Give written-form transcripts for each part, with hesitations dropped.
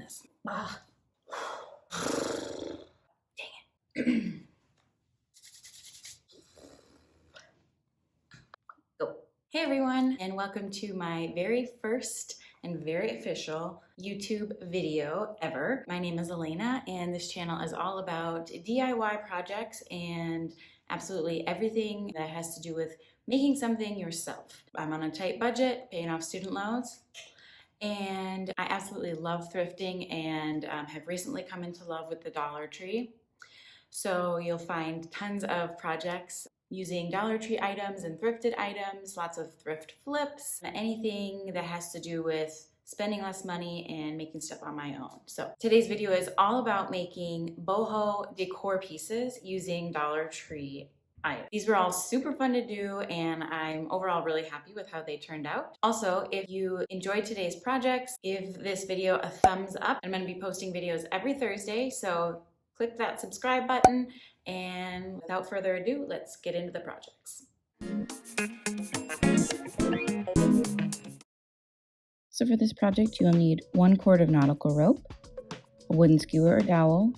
this. Ah. Dang it. Go. Hey everyone, and welcome to my very first and very official YouTube video ever. My name is Elena, and this channel is all about DIY projects and absolutely everything that has to do with making something yourself. I'm on a tight budget, paying off student loans, and I absolutely love thrifting and have recently come into love with the Dollar Tree. So you'll find tons of projects using Dollar Tree items and thrifted items, lots of thrift flips, anything that has to do with spending less money and making stuff on my own. So today's video is all about making boho decor pieces using Dollar Tree items. These were all super fun to do, and I'm overall really happy with how they turned out. Also, if you enjoyed today's projects, give this video a thumbs up. I'm going to be posting videos every Thursday, so click that subscribe button, and without further ado, let's get into the projects. So for this project, you'll need 1 cord of nautical rope, a wooden skewer or dowel,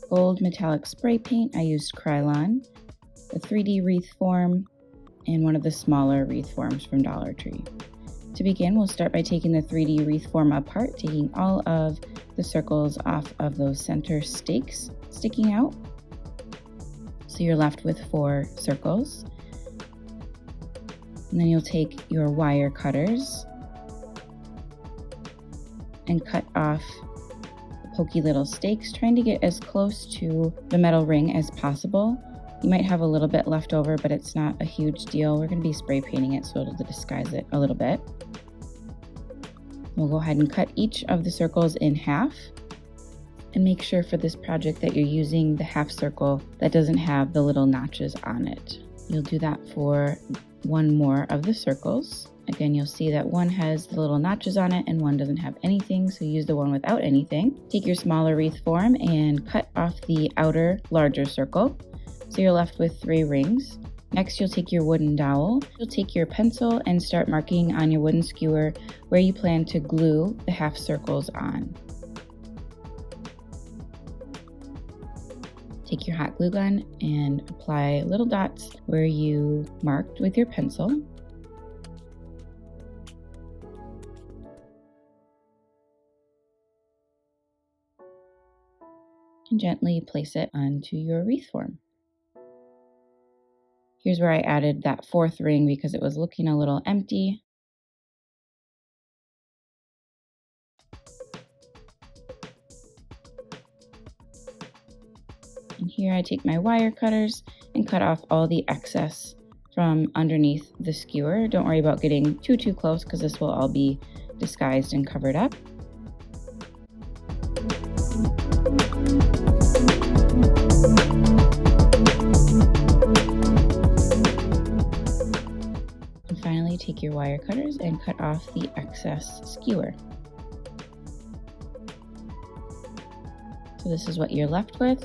gold metallic spray paint, I used Krylon, a 3D wreath form, and one of the smaller wreath forms from Dollar Tree. To begin, we'll start by taking the 3D wreath form apart, taking all of the circles off of those center stakes sticking out. So you're left with 4 circles. And then you'll take your wire cutters and cut off the pokey little stakes, trying to get as close to the metal ring as possible. You might have a little bit left over, but it's not a huge deal. We're going to be spray painting it so it'll disguise it a little bit. We'll go ahead and cut each of the circles in half, and make sure for this project that you're using the half circle that doesn't have the little notches on it. You'll do that for 1 more of the circles. Again, you'll see that one has the little notches on it and one doesn't have anything, so use the one without anything. Take your smaller wreath form and cut off the outer larger circle, so you're left with 3 rings. Next, you'll take your wooden dowel. You'll take your pencil and start marking on your wooden skewer where you plan to glue the half circles on. Take your hot glue gun and apply little dots where you marked with your pencil. And gently place it onto your wreath form. Here's where I added that 4th ring because it was looking a little empty. And here I take my wire cutters and cut off all the excess from underneath the skewer. Don't worry about getting too close because this will all be disguised and covered up. And finally, take your wire cutters and cut off the excess skewer. So this is what you're left with.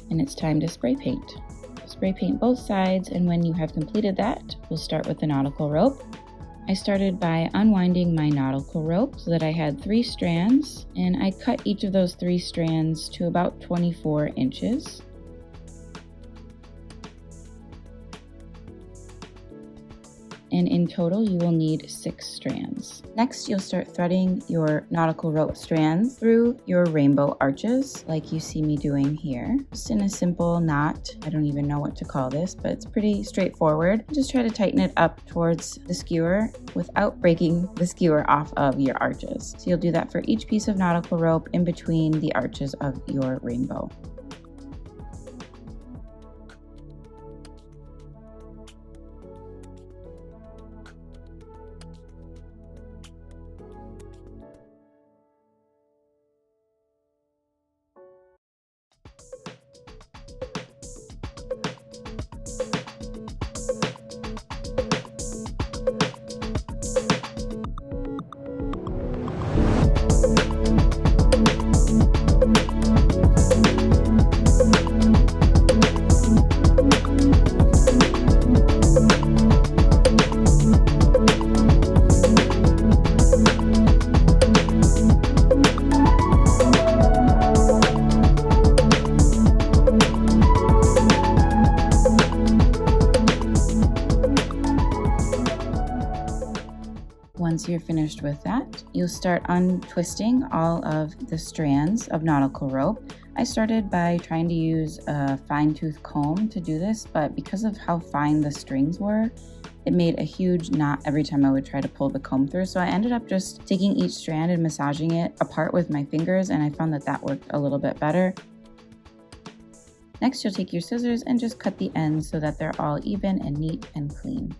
And it's time to spray paint. Spray paint both sides, and when you have completed that, we'll start with the nautical rope. I started by unwinding my nautical rope so that I had 3 strands, and I cut each of those 3 strands to about 24 inches. And in total, you will need 6 strands. Next, you'll start threading your nautical rope strands through your rainbow arches, like you see me doing here. Just in a simple knot. I don't even know what to call this, but it's pretty straightforward. Just try to tighten it up towards the skewer without breaking the skewer off of your arches. So you'll do that for each piece of nautical rope in between the arches of your rainbow. Once you're finished with that, you'll start untwisting all of the strands of nautical rope. I started by trying to use a fine tooth comb to do this, but because of how fine the strings were, it made a huge knot every time I would try to pull the comb through. So I ended up just taking each strand and massaging it apart with my fingers, and I found that that worked a little bit better. Next, you'll take your scissors and just cut the ends so that they're all even and neat and clean.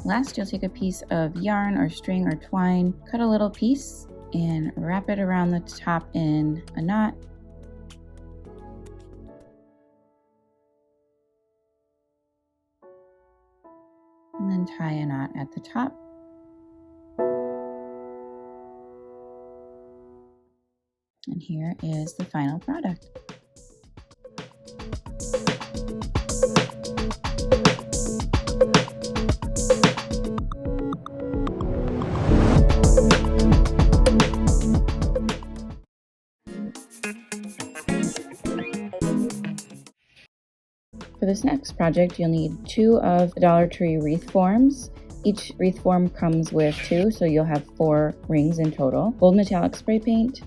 Last, you'll take a piece of yarn or string or twine, cut a little piece, and wrap it around the top in a knot. And then tie a knot at the top. And here is the final product. For this next project, you'll need 2 of the Dollar Tree wreath forms. Each wreath form comes with 2, so you'll have 4 rings in total. Gold metallic spray paint,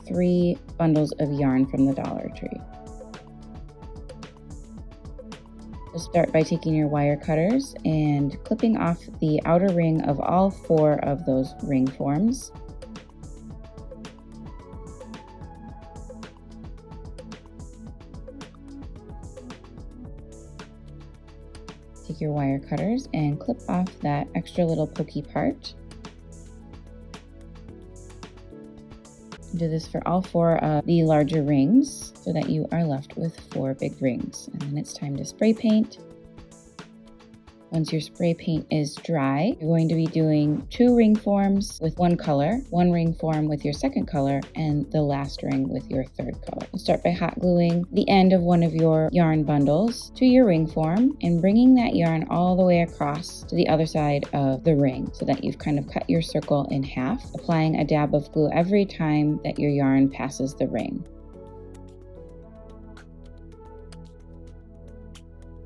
3 bundles of yarn from the Dollar Tree. You'll start by taking your wire cutters and clipping off the outer ring of all 4 of those ring forms. Take your wire cutters and clip off that extra little pokey part. Do this for all 4 of the larger rings so that you are left with 4 big rings. And then it's time to spray paint. Once your spray paint is dry, you're going to be doing 2 ring forms with 1 color, 1 ring form with your second color, and the last ring with your third color. We'll start by hot gluing the end of one of your yarn bundles to your ring form and bringing that yarn all the way across to the other side of the ring so that you've kind of cut your circle in half, applying a dab of glue every time that your yarn passes the ring.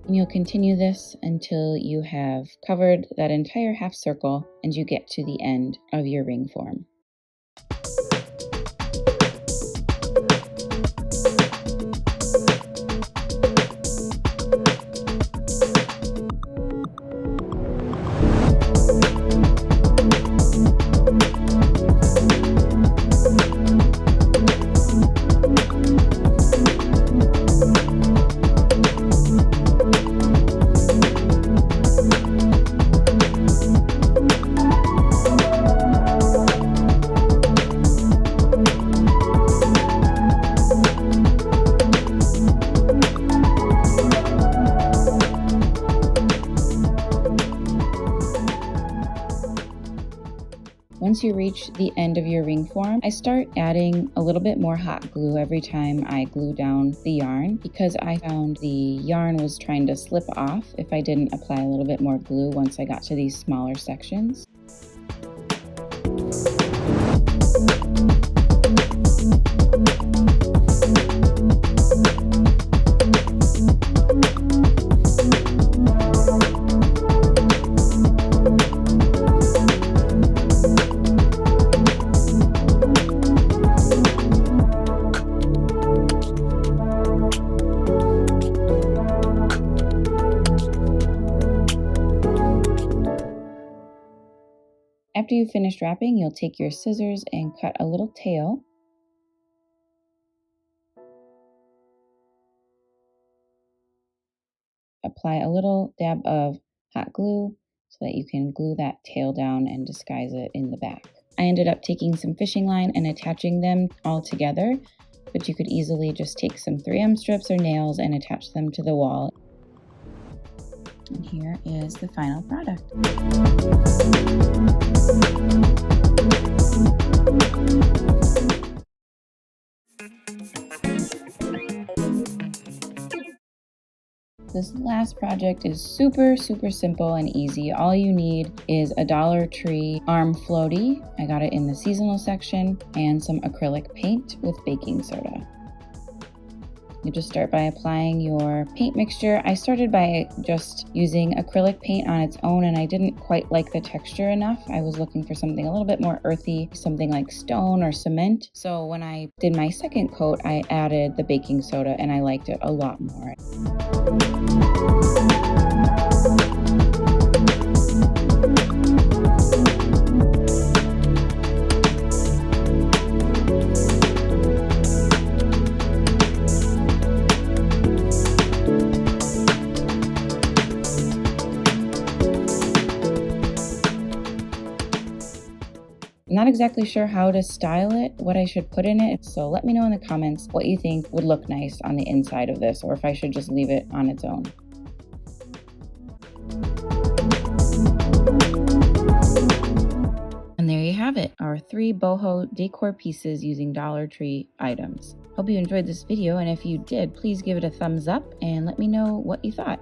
And you'll continue this until you have covered that entire half circle and you get to the end of your ring form. Once you reach the end of your ring form, I start adding a little bit more hot glue every time I glue down the yarn because I found the yarn was trying to slip off if I didn't apply a little bit more glue once I got to these smaller sections. After you've finished wrapping, you'll take your scissors and cut a little tail. Apply a little dab of hot glue so that you can glue that tail down and disguise it in the back. I ended up taking some fishing line and attaching them all together, but you could easily just take some 3M strips or nails and attach them to the wall. And here is the final product. This last project is super simple and easy. All you need is a Dollar Tree arm floaty. I got it in the seasonal section, and some acrylic paint with baking soda. You just start by applying your paint mixture. I started by just using acrylic paint on its own, and I didn't quite like the texture enough. I was looking for something a little bit more earthy, something like stone or cement. So when I did my second coat, I added the baking soda, and I liked it a lot more. I'm not exactly sure how to style it, what I should put in it, so let me know in the comments what you think would look nice on the inside of this, or if I should just leave it on its own. And there you have it, our 3 boho decor pieces using Dollar Tree items. Hope you enjoyed this video, and if you did, please give it a thumbs up and let me know what you thought.